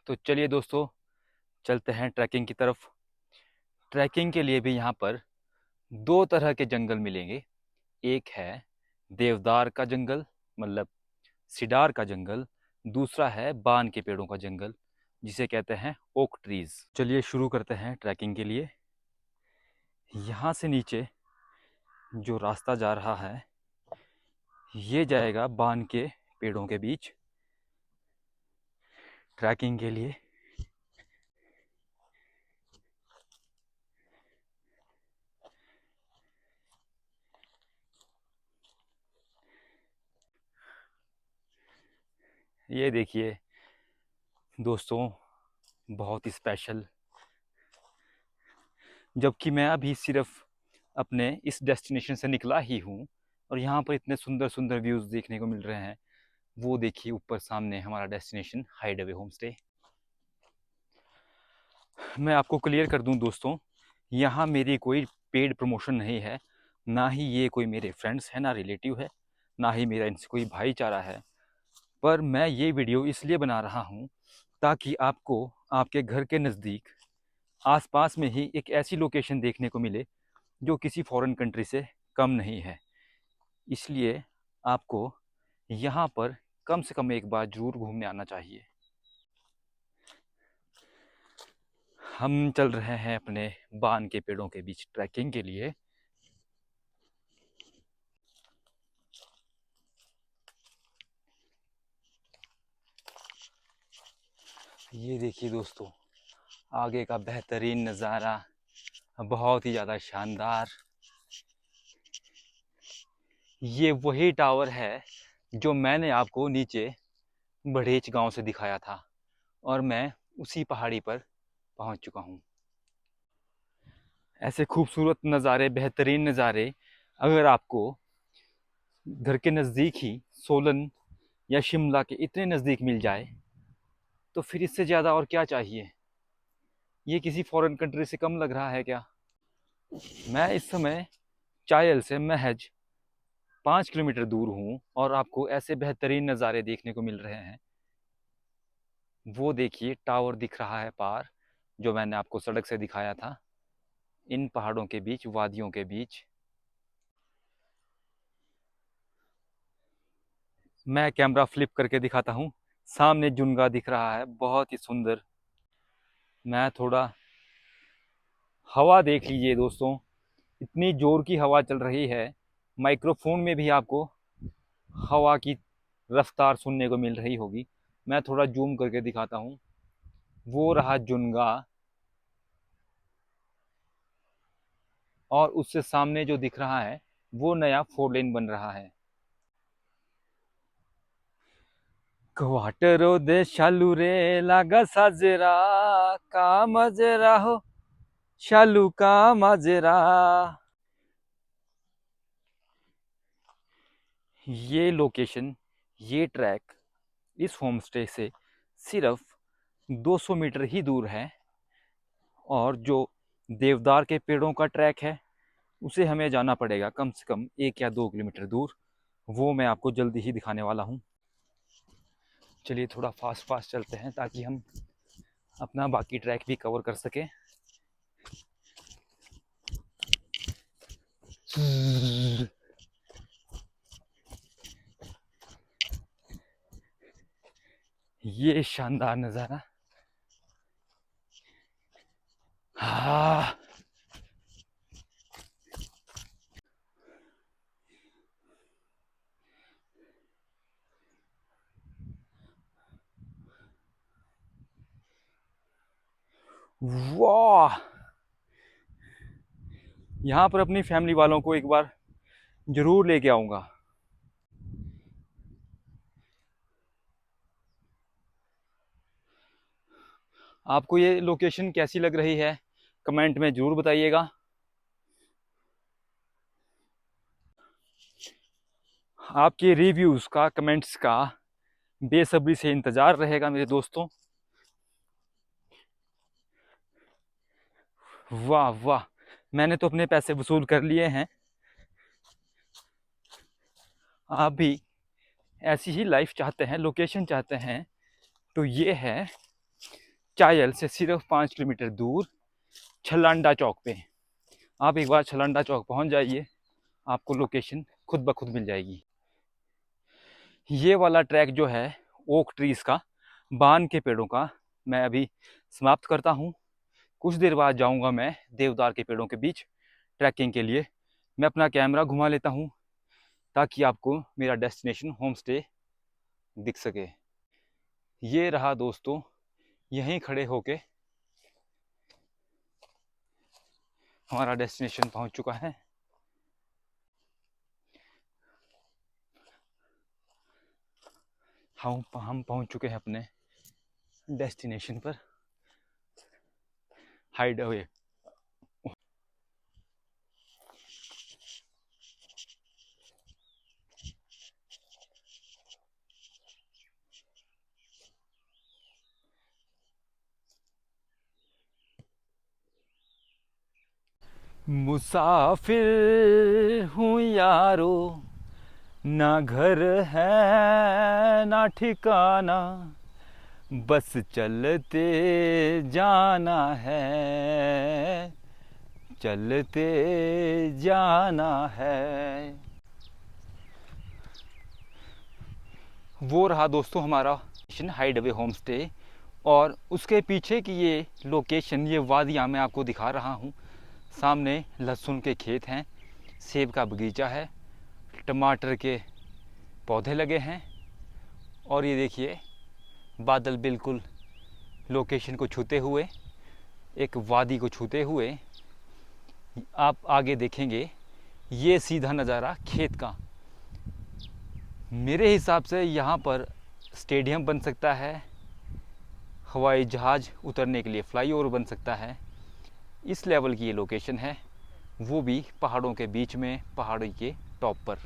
तो चलिए दोस्तों, चलते हैं ट्रैकिंग की तरफ। ट्रैकिंग के लिए भी यहाँ पर दो तरह के जंगल मिलेंगे। एक है देवदार का जंगल, मतलब सिडार का जंगल। दूसरा है बान के पेड़ों का जंगल, जिसे कहते हैं ओक ट्रीज। चलिए शुरू करते हैं ट्रैकिंग के लिए। यहाँ से नीचे जो रास्ता जा रहा है ये जाएगा बान के पेड़ों के बीच ट्रैकिंग के लिए। ये देखिए दोस्तों, बहुत ही स्पेशल। जबकि मैं अभी सिर्फ अपने इस डेस्टिनेशन से निकला ही हूँ और यहाँ पर इतने सुंदर सुंदर व्यूज़ देखने को मिल रहे हैं। वो देखिए ऊपर सामने हमारा डेस्टिनेशन हाइडअवे होम स्टे। मैं आपको क्लियर कर दूं दोस्तों, यहाँ मेरी कोई पेड प्रमोशन नहीं है, ना ही ये कोई मेरे फ्रेंड्स हैं, ना रिलेटिव है, ना ही मेरा इनसे कोई भाईचारा है। पर मैं ये वीडियो इसलिए बना रहा हूँ ताकि आपको आपके घर के नज़दीक आसपास में ही एक ऐसी लोकेशन देखने को मिले जो किसी फॉरेन कंट्री से कम नहीं है। इसलिए आपको यहाँ पर कम से कम एक बार ज़रूर घूमने आना चाहिए। हम चल रहे हैं अपने बान के पेड़ों के बीच ट्रैकिंग के लिए। ये देखिए दोस्तों, आगे का बेहतरीन नज़ारा, बहुत ही ज़्यादा शानदार। ये वही टावर है जो मैंने आपको नीचे बड़ेच गांव से दिखाया था और मैं उसी पहाड़ी पर पहुंच चुका हूं। ऐसे खूबसूरत नज़ारे, बेहतरीन नज़ारे अगर आपको घर के नज़दीक ही सोलन या शिमला के इतने नज़दीक मिल जाए तो फिर इससे ज़्यादा और क्या चाहिए। ये किसी फॉरेन कंट्री से कम लग रहा है क्या? मैं इस समय चायल से महज 5 किलोमीटर दूर हूँ और आपको ऐसे बेहतरीन नज़ारे देखने को मिल रहे हैं। वो देखिए टावर दिख रहा है पार, जो मैंने आपको सड़क से दिखाया था, इन पहाड़ों के बीच, वादियों के बीच। मैं कैमरा फ्लिप करके दिखाता हूँ। सामने जुनगा दिख रहा है, बहुत ही सुंदर। मैं थोड़ा हवा देख लीजिए दोस्तों, इतनी जोर की हवा चल रही है, माइक्रोफोन में भी आपको हवा की रफ्तार सुनने को मिल रही होगी। मैं थोड़ा जूम करके दिखाता हूँ। वो रहा जुनगा और उससे सामने जो दिख रहा है वो नया 4 लेन बन रहा है। क्वार्टरो दे शालू रे लागा साजरा, का मजरा हो शालू का मजरा। ये लोकेशन, ये ट्रैक इस होम स्टे से सिर्फ 200 मीटर ही दूर है और जो देवदार के पेड़ों का ट्रैक है उसे हमें जाना पड़ेगा कम से कम 1 या 2 किलोमीटर दूर। वो मैं आपको जल्दी ही दिखाने वाला हूँ। चलिए थोड़ा फास्ट फास्ट चलते हैं ताकि हम अपना बाकी ट्रैक भी कवर कर सकें। ये शानदार नज़ारा। हाँ, वाह, यहाँ पर अपनी फैमिली वालों को एक बार जरूर लेके आऊँगा। आपको ये लोकेशन कैसी लग रही है कमेंट में जरूर बताइएगा। आपके रिव्यूज़ का, कमेंट्स का बेसब्री से इंतज़ार रहेगा मेरे दोस्तों। वाह वाह, मैंने तो अपने पैसे वसूल कर लिए हैं। आप भी ऐसी ही लाइफ चाहते हैं, लोकेशन चाहते हैं, तो ये है चायल से सिर्फ 5 किलोमीटर दूर छलांडा चौक पे। आप एक बार छलांडा चौक पहुंच जाइए, आपको लोकेशन खुद ब खुद मिल जाएगी। ये वाला ट्रैक जो है ओक ट्रीज़ का, बान के पेड़ों का, मैं अभी समाप्त करता हूँ। कुछ देर बाद जाऊँगा मैं देवदार के पेड़ों के बीच ट्रैकिंग के लिए। मैं अपना कैमरा घुमा लेता हूँ ताकि आपको मेरा डेस्टिनेशन होम स्टे दिख सके। ये रहा दोस्तों, यहीं खड़े होके हमारा डेस्टिनेशन पहुँच चुका है। हम पहुँच चुके हैं अपने डेस्टिनेशन पर, हाइड अवे। मुसाफिर हूँ यारो, ना घर है ना ठिकाना, बस चलते जाना है, चलते जाना है। वो रहा दोस्तों हमारा हाइड अवे होम स्टे, और उसके पीछे की ये लोकेशन, ये वादियाँ मैं आपको दिखा रहा हूँ। सामने लहसुन के खेत हैं, सेब का बगीचा है, टमाटर के पौधे लगे हैं, और ये देखिए बादल बिल्कुल लोकेशन को छूते हुए, एक वादी को छूते हुए। आप आगे देखेंगे ये सीधा नज़ारा खेत का। मेरे हिसाब से यहाँ पर स्टेडियम बन सकता है, हवाई जहाज़ उतरने के लिए फ्लाईओवर बन सकता है। इस लेवल की ये लोकेशन है, वो भी पहाड़ों के बीच में, पहाड़ी के टॉप पर।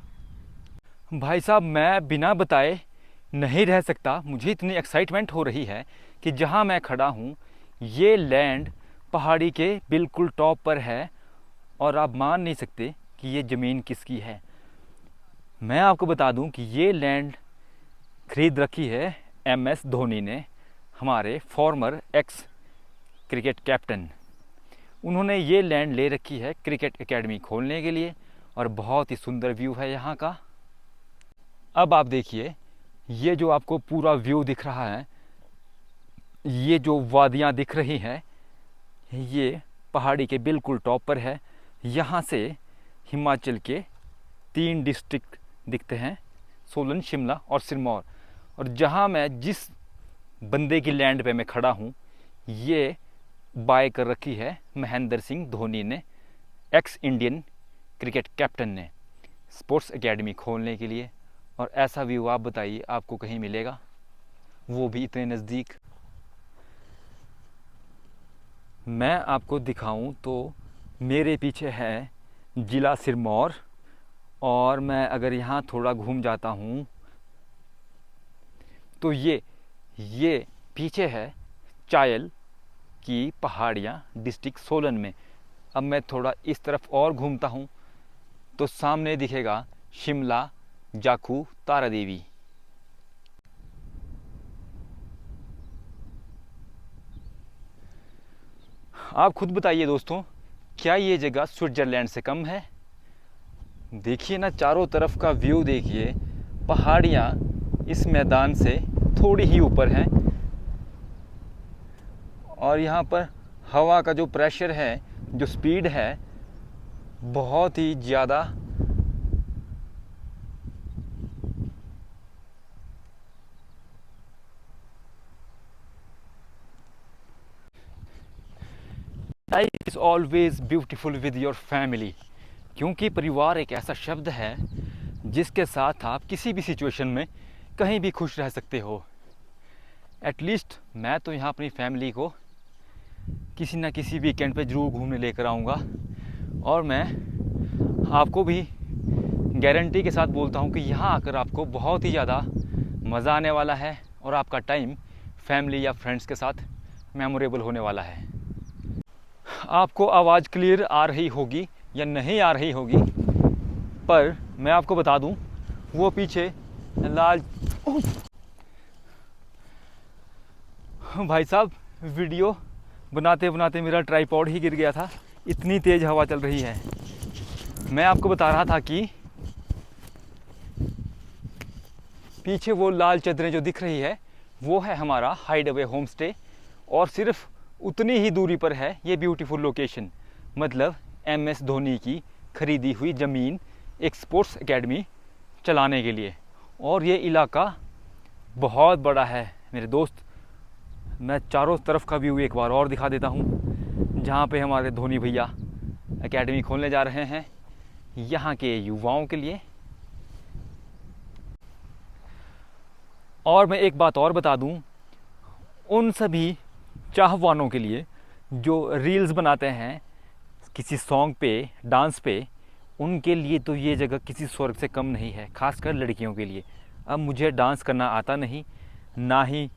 भाई साहब, मैं बिना बताए नहीं रह सकता, मुझे इतनी एक्साइटमेंट हो रही है कि जहाँ मैं खड़ा हूँ ये लैंड पहाड़ी के बिल्कुल टॉप पर है, और आप मान नहीं सकते कि ये ज़मीन किसकी है। मैं आपको बता दूं कि ये लैंड खरीद रखी है MS धोनी ने, हमारे फॉर्मर एक्स क्रिकेट कैप्टन। उन्होंने ये लैंड ले रखी है क्रिकेट एकेडमी खोलने के लिए, और बहुत ही सुंदर व्यू है यहाँ का। अब आप देखिए, ये जो आपको पूरा व्यू दिख रहा है, ये जो वादियाँ दिख रही हैं, ये पहाड़ी के बिल्कुल टॉप पर है। यहाँ से हिमाचल के 3 डिस्ट्रिक्ट दिखते हैं, सोलन, शिमला और सिरमौर। और जहाँ मैं जिस बंदे की लैंड पे मैं खड़ा हूँ, ये बाय कर रखी है महेंद्र सिंह धोनी ने, एक्स इंडियन क्रिकेट कैप्टन ने, स्पोर्ट्स एकेडमी खोलने के लिए। और ऐसा व्यू आप बताइए आपको कहीं मिलेगा, वो भी इतने नज़दीक। मैं आपको दिखाऊं तो मेरे पीछे है ज़िला सिरमौर, और मैं अगर यहाँ थोड़ा घूम जाता हूँ तो ये पीछे है चायल की पहाड़ियाँ, डिस्ट्रिक्ट सोलन में। अब मैं थोड़ा इस तरफ और घूमता हूँ तो सामने दिखेगा शिमला, जाखू, तारा देवी। आप खुद बताइए दोस्तों, क्या ये जगह स्विट्ज़रलैंड से कम है? देखिए ना, चारों तरफ का व्यू देखिए, पहाड़ियाँ इस मैदान से थोड़ी ही ऊपर हैं, और यहाँ पर हवा का जो प्रेशर है, जो स्पीड है, बहुत ही ज़्यादा। Life is always beautiful with your family, क्योंकि परिवार एक ऐसा शब्द है जिसके साथ आप किसी भी सिचुएशन में कहीं भी खुश रह सकते हो। एटलीस्ट मैं तो यहाँ अपनी फैमिली को किसी ना किसी वीकेंड पे ज़रूर घूमने लेकर आऊँगा, और मैं आपको भी गारंटी के साथ बोलता हूँ कि यहाँ आकर आपको बहुत ही ज़्यादा मज़ा आने वाला है, और आपका टाइम फैमिली या फ्रेंड्स के साथ मेमोरेबल होने वाला है। आपको आवाज़ क्लियर आ रही होगी या नहीं आ रही होगी, पर मैं आपको बता दूं, वो पीछे लाल भाई साहब, वीडियो बनाते बनाते मेरा ट्राइपॉड ही गिर गया था, इतनी तेज़ हवा चल रही है। मैं आपको बता रहा था कि पीछे वो लाल चादरें जो दिख रही है वो है हमारा हाइड अवे होम स्टे, और सिर्फ उतनी ही दूरी पर है ये ब्यूटीफुल लोकेशन, मतलब MS धोनी की खरीदी हुई ज़मीन एक स्पोर्ट्स एकेडमी चलाने के लिए। और ये इलाका बहुत बड़ा है मेरे दोस्त। मैं चारों तरफ का व्यू एक बार और दिखा देता हूँ, जहाँ पे हमारे धोनी भैया एकेडमी खोलने जा रहे हैं यहाँ के युवाओं के लिए। और मैं एक बात और बता दूँ उन सभी चाहवानों के लिए जो रील्स बनाते हैं किसी सॉन्ग पे, डांस पे, उनके लिए तो ये जगह किसी स्वर्ग से कम नहीं है, खासकर लड़कियों के लिए। अब मुझे डांस करना आता नहीं, ना ही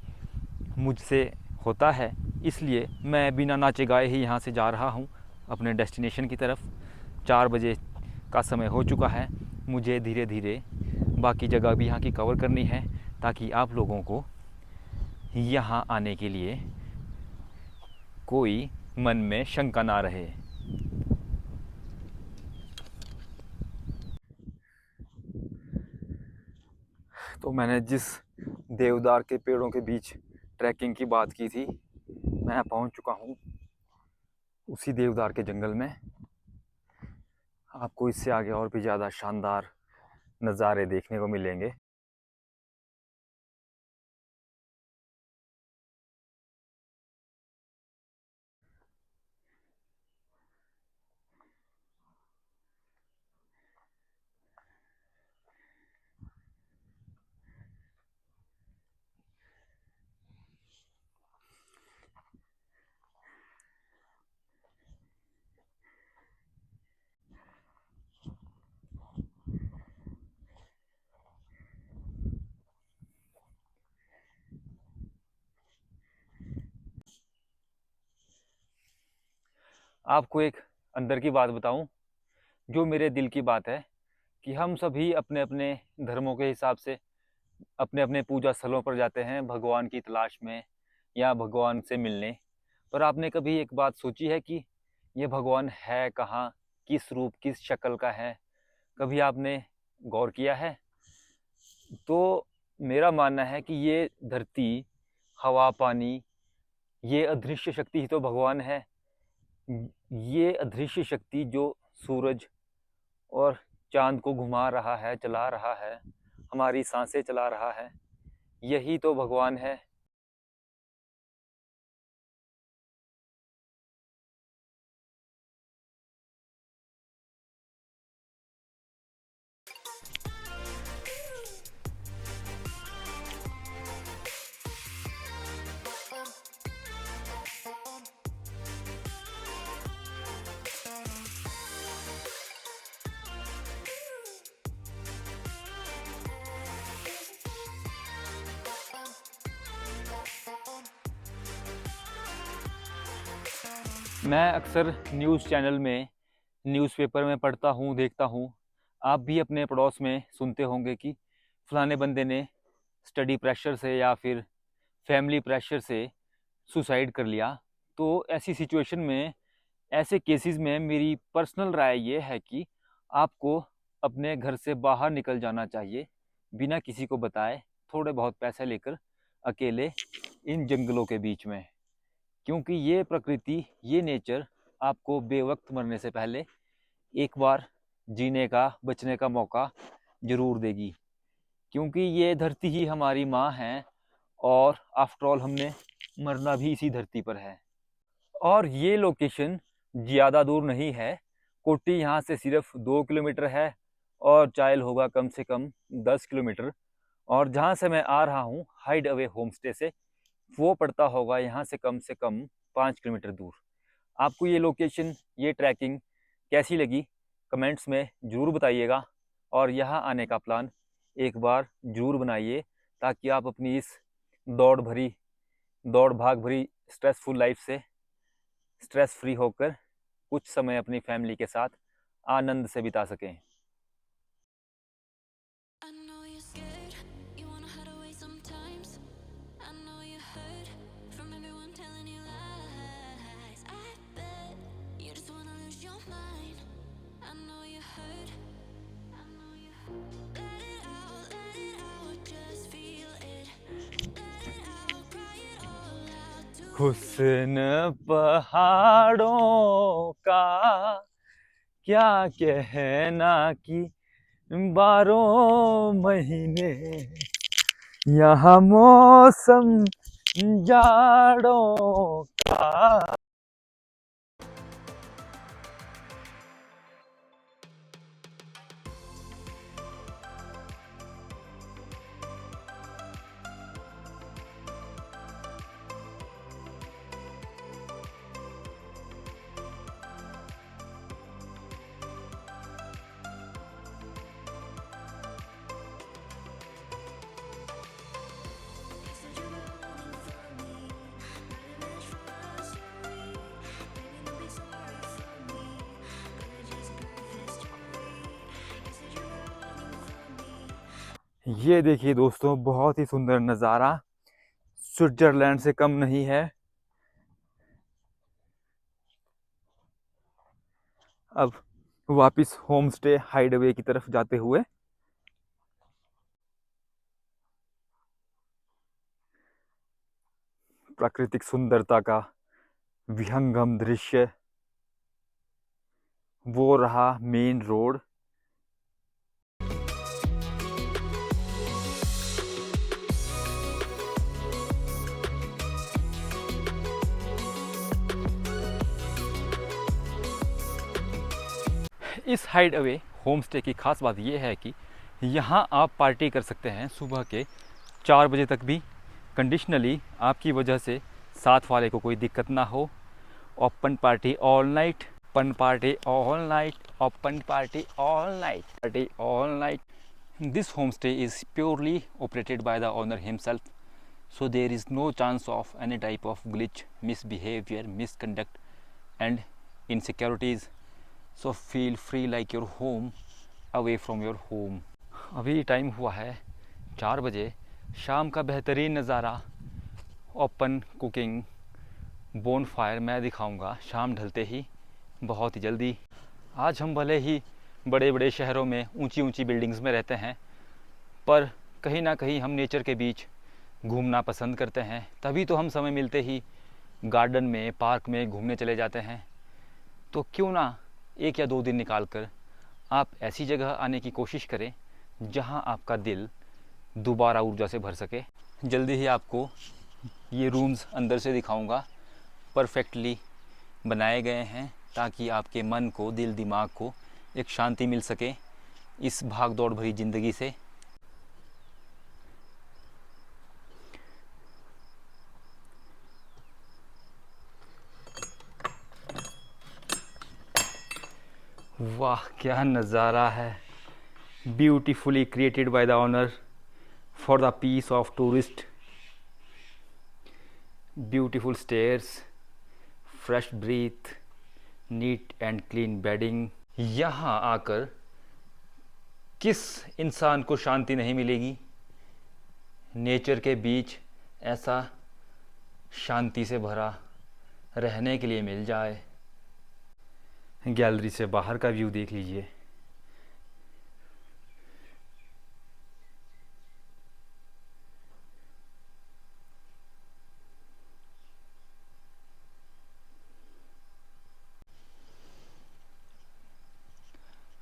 मुझसे होता है, इसलिए मैं बिना नाचे गाए ही यहाँ से जा रहा हूँ अपने डेस्टिनेशन की तरफ। 4 बजे का समय हो चुका है, मुझे धीरे धीरे बाकी जगह भी यहाँ की कवर करनी है ताकि आप लोगों को यहाँ आने के लिए कोई मन में शंका ना रहे। तो मैंने जिस देवदार के पेड़ों के बीच ट्रैकिंग की बात की थी, मैं पहुंच चुका हूँ उसी देवदार के जंगल में। आपको इससे आगे और भी ज़्यादा शानदार नज़ारे देखने को मिलेंगे। आपको एक अंदर की बात बताऊं, जो मेरे दिल की बात है, कि हम सभी अपने अपने धर्मों के हिसाब से अपने अपने पूजा स्थलों पर जाते हैं भगवान की तलाश में या भगवान से मिलने। पर आपने कभी एक बात सोची है कि ये भगवान है कहाँ, किस रूप किस शक्ल का है? कभी आपने गौर किया है? तो मेरा मानना है कि ये धरती, हवा, पानी, ये अदृश्य शक्ति ही तो भगवान है। ये अदृश्य शक्ति जो सूरज और चांद को घुमा रहा है, चला रहा है, हमारी सांसें चला रहा है, यही तो भगवान है। मैं अक्सर न्यूज़ चैनल में, न्यूज़पेपर में पढ़ता हूँ, देखता हूँ। आप भी अपने पड़ोस में सुनते होंगे कि फलाने बंदे ने स्टडी प्रेशर से या फिर फैमिली प्रेशर से सुसाइड कर लिया। तो ऐसी सिचुएशन में, ऐसे केसेस में मेरी पर्सनल राय ये है कि आपको अपने घर से बाहर निकल जाना चाहिए बिना किसी को बताए, थोड़े बहुत पैसे लेकर, अकेले इन जंगलों के बीच में। क्योंकि ये प्रकृति, ये नेचर आपको बेवक्त मरने से पहले एक बार जीने का, बचने का मौका ज़रूर देगी। क्योंकि ये धरती ही हमारी माँ है, और आफ्टर ऑल हमने मरना भी इसी धरती पर है। और ये लोकेशन ज़्यादा दूर नहीं है। कोटी यहाँ से सिर्फ 2 किलोमीटर है, और चाइल होगा कम से कम 10 किलोमीटर। और जहाँ से मैं आ रहा हूँ हाइड अवे होम स्टे से, वो पड़ता होगा यहाँ से कम 5 किलोमीटर दूर। आपको ये लोकेशन, ये ट्रैकिंग कैसी लगी, कमेंट्स में ज़रूर बताइएगा। और यहाँ आने का प्लान एक बार ज़रूर बनाइए, ताकि आप अपनी इस दौड़ भाग भरी स्ट्रेसफुल लाइफ से स्ट्रेस फ्री होकर कुछ समय अपनी फैमिली के साथ आनंद से बिता सकें। I know you're scared, you wanna hide away sometimes. I know you heard from everyone telling you हुस्न पहाड़ों का क्या कहना कि 12 महीने यहाँ मौसम जाड़ों का। ये देखिए दोस्तों, बहुत ही सुंदर नज़ारा, स्विट्जरलैंड से कम नहीं है। अब वापिस होम स्टे हाइडअवे की तरफ जाते हुए प्राकृतिक सुंदरता का विहंगम दृश्य, वो रहा मेन रोड। इस हाइडअवे होम स्टे की खास बात यह है कि यहाँ आप पार्टी कर सकते हैं सुबह के 4 बजे तक भी, कंडीशनली आपकी वजह से साथ वाले को कोई दिक्कत ना हो। Open party all night, open party all night, open party all night, party all night. This homestay is purely operated by the owner himself, so there is no chance of any type of glitch, misbehavior, misconduct and insecurities. So feel free like your home away from your home. अभी time हुआ है 4 बजे, शाम का बेहतरीन नज़ारा, open cooking, bone fire मैं दिखाऊंगा शाम ढलते ही, बहुत ही जल्दी। आज हम भले ही बड़े बड़े शहरों में ऊंची ऊंची बिल्डिंग्स में रहते हैं, पर कहीं ना कहीं हम नेचर के बीच घूमना पसंद करते हैं, तभी तो हम समय मिलते ही गार्डन में, पार्क में घूमने चले जाते हैं। तो क्यों ना 1 या 2 दिन निकाल कर आप ऐसी जगह आने की कोशिश करें जहां आपका दिल दोबारा ऊर्जा से भर सके। जल्दी ही आपको ये रूम्स अंदर से दिखाऊंगा, परफेक्टली बनाए गए हैं ताकि आपके मन को, दिल दिमाग को एक शांति मिल सके इस भाग दौड़ भरी ज़िंदगी से। वाह क्या नज़ारा है, beautifully created by the owner for the peace of tourist. Beautiful stairs, fresh breath, neat and clean bedding. यहाँ आकर किस इंसान को शांति नहीं मिलेगी। नेचर के बीच ऐसा शांति से भरा रहने के लिए मिल जाए। गैलरी से बाहर का व्यू देख लीजिए।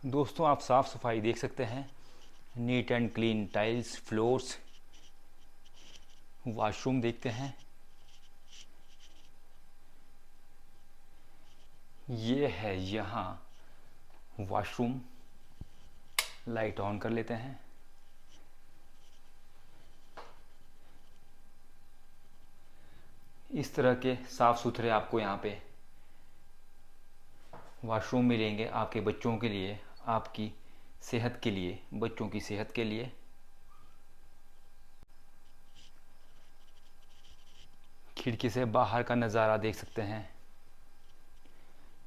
दोस्तों आप साफ़ सफाई देख सकते हैं, NEET and clean tiles, floors. Washroom देखते हैं, ये है यहाँ वॉशरूम। लाइट ऑन कर लेते हैं। इस तरह के साफ़ सुथरे आपको यहाँ पे वॉशरूम मिलेंगे आपके बच्चों के लिए, आपकी सेहत के लिए, बच्चों की सेहत के लिए। खिड़की से बाहर का नज़ारा देख सकते हैं,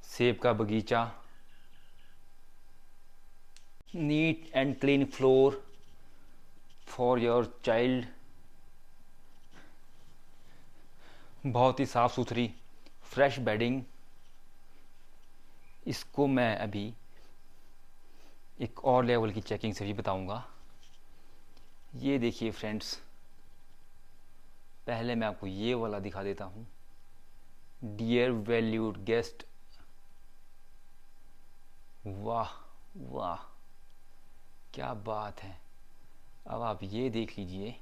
सेब का बगीचा, NEET and clean floor for your child. बहुत ही साफ़ सुथरी फ्रेश बेडिंग। इसको मैं अभी एक और लेवल की चेकिंग से भी बताऊंगा। ये देखिए फ्रेंड्स, पहले मैं आपको ये वाला दिखा देता हूँ। डियर वैल्यूड गेस्ट, वाह वाह, क्या बात है। अब आप ये देख लीजिए,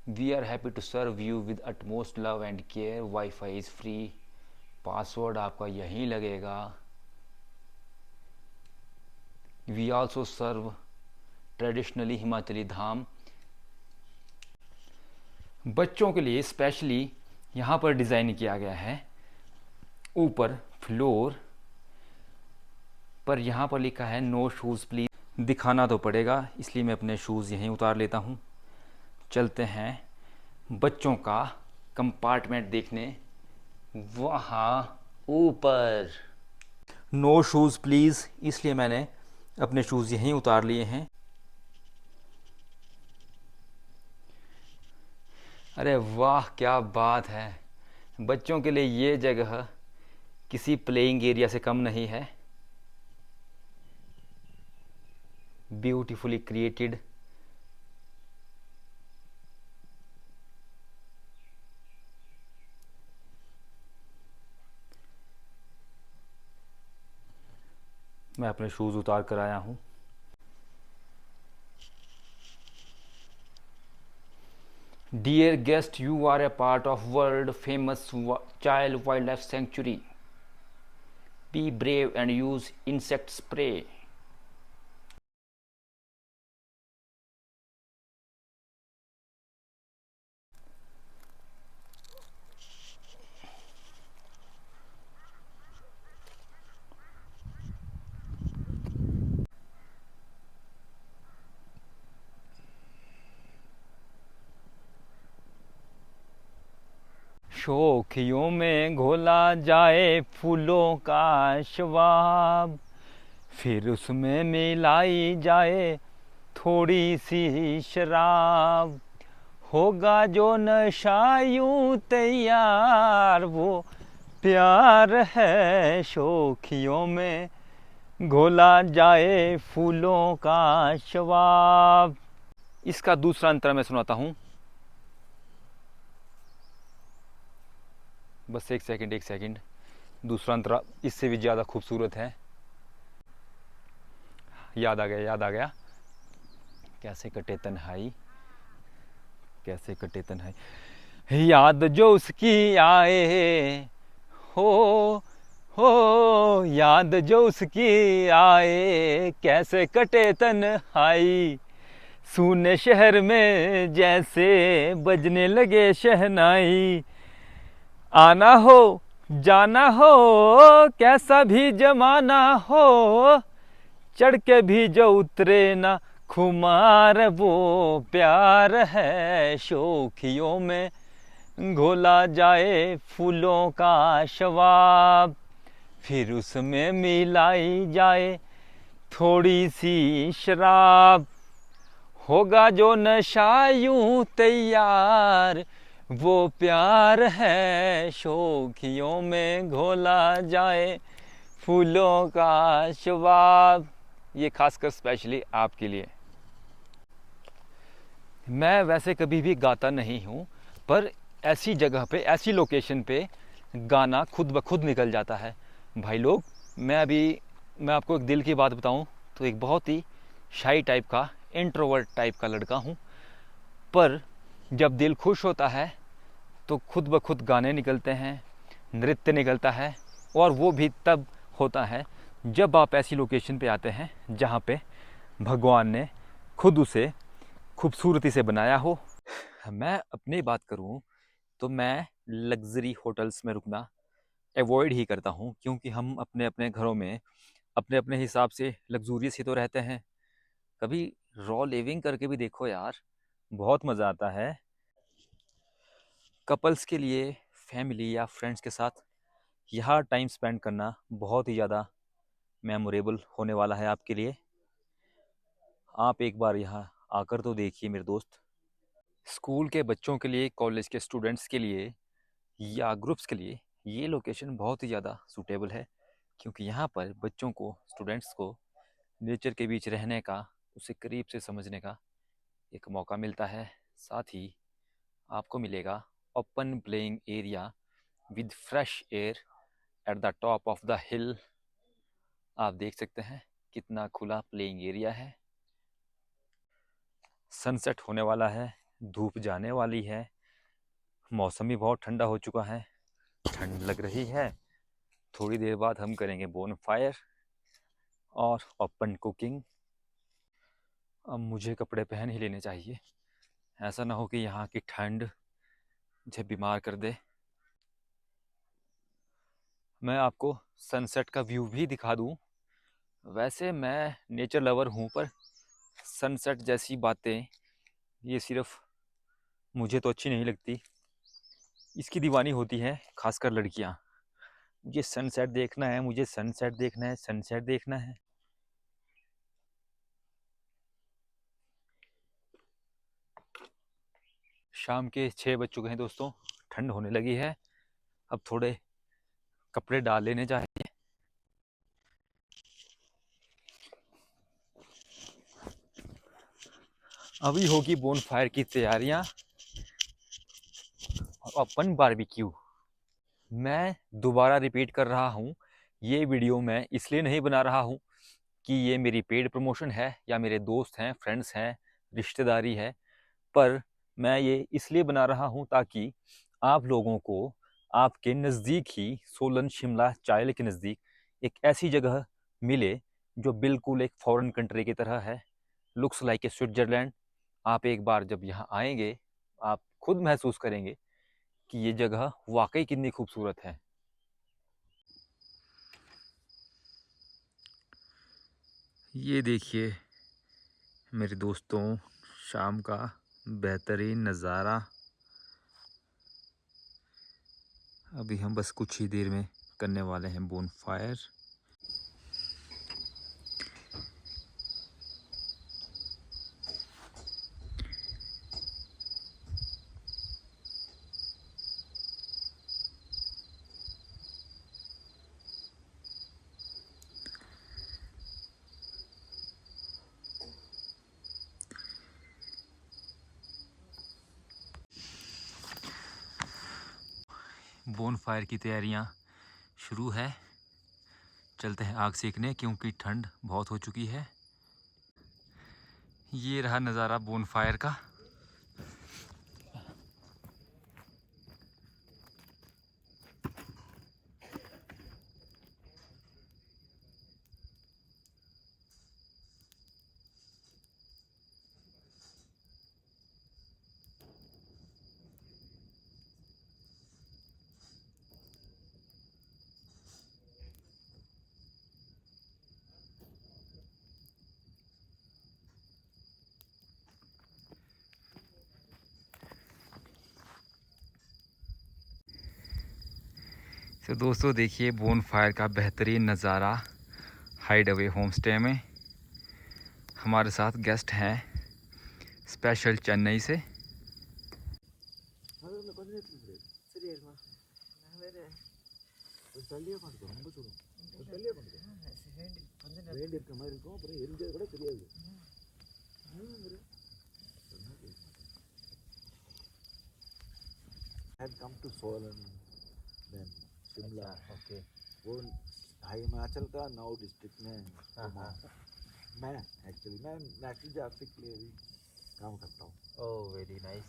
we are happy to serve you with utmost love and care, wifi is free, password आपका यहीं लगेगा, we also serve traditionally Himachali dham. बच्चों के लिए स्पेशली यहाँ पर डिज़ाइन किया गया है। ऊपर फ्लोर पर यहाँ पर लिखा है नो शूज़ प्लीज़। दिखाना तो पड़ेगा, इसलिए मैं अपने शूज़ यहीं उतार लेता हूँ। चलते हैं बच्चों का कंपार्टमेंट देखने। वहाँ ऊपर नो शूज़ प्लीज़, इसलिए मैंने अपने शूज़ यहीं उतार लिए हैं। अरे वाह, क्या बात है। बच्चों के लिए ये जगह किसी प्लेइंग एरिया से कम नहीं है। Beautifully created. मैं अपने शूज़ उतार कर आया हूँ। Dear guest, you are a part of world famous Chail wildlife sanctuary, be brave and use insect spray. शोखियों में घोला जाए फूलों का शवाब, फिर उसमें मिलाई जाए थोड़ी सी शराब, होगा जो नशा यूं तैयार, वो प्यार है। शोखियों में घोला जाए फूलों का शवाब। इसका दूसरा अंतर मैं सुनाता हूँ। बस एक सेकंड, एक सेकंड। दूसरा अंतरा इससे भी ज़्यादा खूबसूरत है। याद आ गया, याद आ गया। कैसे कटे तन्हाई, कैसे कटे तन्हाई, याद जो उसकी आए, हो हो याद जो उसकी आए, कैसे कटे तन्हाई, सूने शहर में जैसे बजने लगे शहनाई, आना हो जाना हो कैसा भी जमाना हो, चढ़ के भी जो उतरे ना खुमार, वो प्यार है। शोखियों में घोला जाए फूलों का शवाब, फिर उसमें मिलाई जाए थोड़ी सी शराब, होगा जो नशा यूं तैयार, वो प्यार है। शोखियों में घोला जाए फूलों का शवाब। ये खासकर स्पेशली आपके लिए। मैं वैसे कभी भी गाता नहीं हूँ, पर ऐसी जगह पे, ऐसी लोकेशन पे गाना खुद ब खुद निकल जाता है। भाई लोग, मैं आपको एक दिल की बात बताऊँ तो एक बहुत ही शाई टाइप का, इंट्रोवर्ट टाइप का लड़का हूँ, पर जब दिल खुश होता है तो खुद ब खुद गाने निकलते हैं, नृत्य निकलता है। और वो भी तब होता है जब आप ऐसी लोकेशन पे आते हैं जहाँ पे भगवान ने खुद उसे खूबसूरती से बनाया हो। मैं अपनी बात करूँ तो मैं लग्जरी होटल्स में रुकना अवॉइड ही करता हूँ, क्योंकि हम अपने अपने घरों में अपने अपने हिसाब से लग्जूरियस ही तो रहते हैं। कभी रॉ लिविंग करके भी देखो यार, बहुत मज़ा आता है। कपल्स के लिए, फैमिली या फ्रेंड्स के साथ यहाँ टाइम स्पेंड करना बहुत ही ज़्यादा मेमोरेबल होने वाला है आपके लिए। आप एक बार यहाँ आकर तो देखिए मेरे दोस्त। स्कूल के बच्चों के लिए, कॉलेज के स्टूडेंट्स के लिए या ग्रुप्स के लिए ये लोकेशन बहुत ही ज़्यादा सूटेबल है, क्योंकि यहाँ पर बच्चों को, स्टूडेंट्स को नेचर के बीच रहने का, उसे करीब से समझने का एक मौका मिलता है। साथ ही आपको मिलेगा open playing area, with fresh air at the top of the hill। आप देख सकते हैं कितना खुला प्लेइंग एरिया है। सनसेट होने वाला है, धूप जाने वाली है, मौसम भी बहुत ठंडा हो चुका है, ठंड लग रही है। थोड़ी देर बाद हम करेंगे बोन फायर और ओपन कुकिंग। अब मुझे कपड़े पहन ही लेने चाहिए, ऐसा ना हो कि यहाँ की ठंड मुझे बीमार कर दे। मैं आपको सनसेट का व्यू भी दिखा दूँ। वैसे मैं नेचर लवर हूँ, पर सनसेट जैसी बातें ये सिर्फ मुझे तो अच्छी नहीं लगती, इसकी दीवानी होती है खासकर लड़कियाँ। मुझे सनसेट देखना है, मुझे सनसेट देखना है, सनसेट देखना है। शाम के 6 बज चुके हैं दोस्तों, ठंड होने लगी है। अब थोड़े कपड़े डाल लेने चाहिए। अभी होगी बोन फायर की तैयारियां और ओपन बारबेक्यू। मैं दोबारा रिपीट कर रहा हूँ, ये वीडियो मैं इसलिए नहीं बना रहा हूँ कि ये मेरी पेड प्रमोशन है या मेरे दोस्त हैं, फ्रेंड्स हैं, रिश्तेदारी है, पर मैं ये इसलिए बना रहा हूँ ताकि आप लोगों को आपके नज़दीक ही सोलन शिमला चायल के नज़दीक एक ऐसी जगह मिले जो बिल्कुल एक फॉरेन कंट्री की तरह है, लुक्स लाइक ए स्विट्ज़रलैंड। आप एक बार जब यहाँ आएंगे आप खुद महसूस करेंगे कि ये जगह वाकई कितनी खूबसूरत है। ये देखिए मेरे दोस्तों, शाम का बेहतरीन नज़ारा। अभी हम बस कुछ ही देर में करने वाले हैं बोन फायर। बोन फायर की तैयारियां शुरू है। चलते हैं आग सेकने, क्योंकि ठंड बहुत हो चुकी है। ये रहा नज़ारा बोन फायर का। तो दोस्तों देखिए बोन फायर का बेहतरीन नज़ारा हाइड अवे होम स्टे में। हमारे साथ गेस्ट हैं स्पेशल चेन्नई से। had come to Solan, then Shimla. Okay. वो हिमाचल का 9 डिस्ट्रिक्ट में घुमा। मैं नेशनल जियोग्राफिक के लिए भी काम करता हूँ। Oh very nice.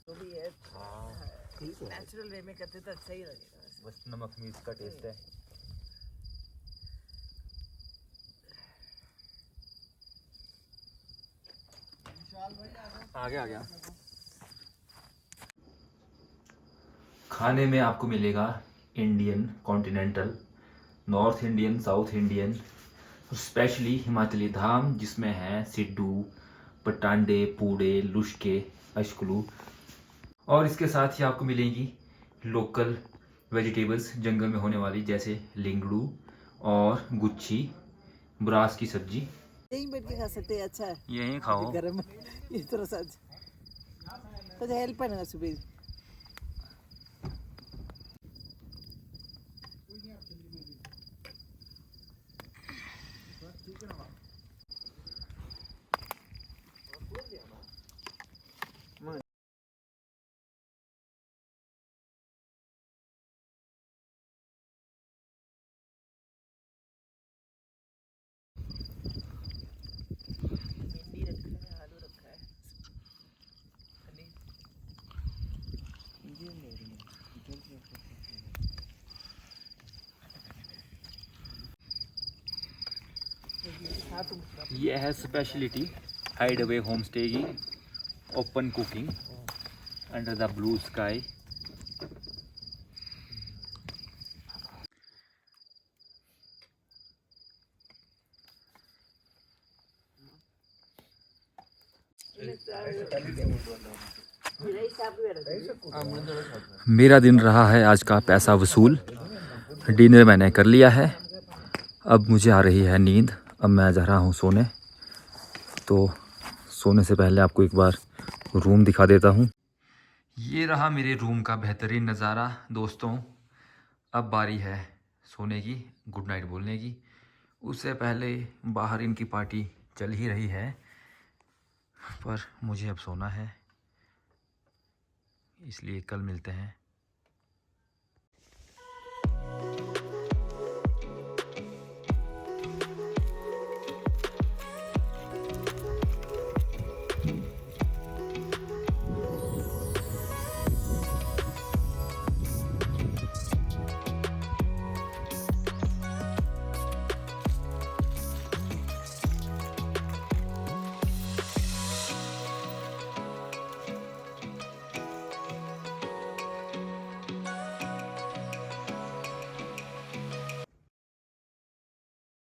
तो भी है, हाँ ठीक है। नेचुरल वे में करते तो अच्छा ही लगेगा वैसे। बस नमक मिर्च का टेस्ट है। आ गया। खाने में आपको मिलेगा Indian, continental, north Indian, south Indian और स्पेशली हिमाचली धाम, जिसमें हैं सिड्डू, पटांडे, पूड़े, लुश्के, अशकलू। और इसके साथ ही आपको मिलेंगी लोकल वेजिटेबल्स जंगल में होने वाली, जैसे लिंगड़ू और गुच्छी, ब्रास की सब्जी। यहीं बैठ के खा सकते हैं, अच्छा है। यहीं खाओ। अभी गर्म ये थोड़ा सा तो हेल्प है ना सुबह। ये है speciality hide away home stay की open cooking under the blue sky. मेरा दिन रहा है आज का पैसा वसूल। डिनर मैंने कर लिया है, अब मुझे आ रही है नींद। अब मैं जा रहा हूँ सोने। तो सोने से पहले आपको एक बार रूम दिखा देता हूँ। ये रहा मेरे रूम का बेहतरीन नज़ारा दोस्तों। अब बारी है सोने की, गुड नाइट बोलने की। उससे पहले बाहर इनकी पार्टी चल ही रही है, पर मुझे अब सोना है, इसलिए कल मिलते हैं।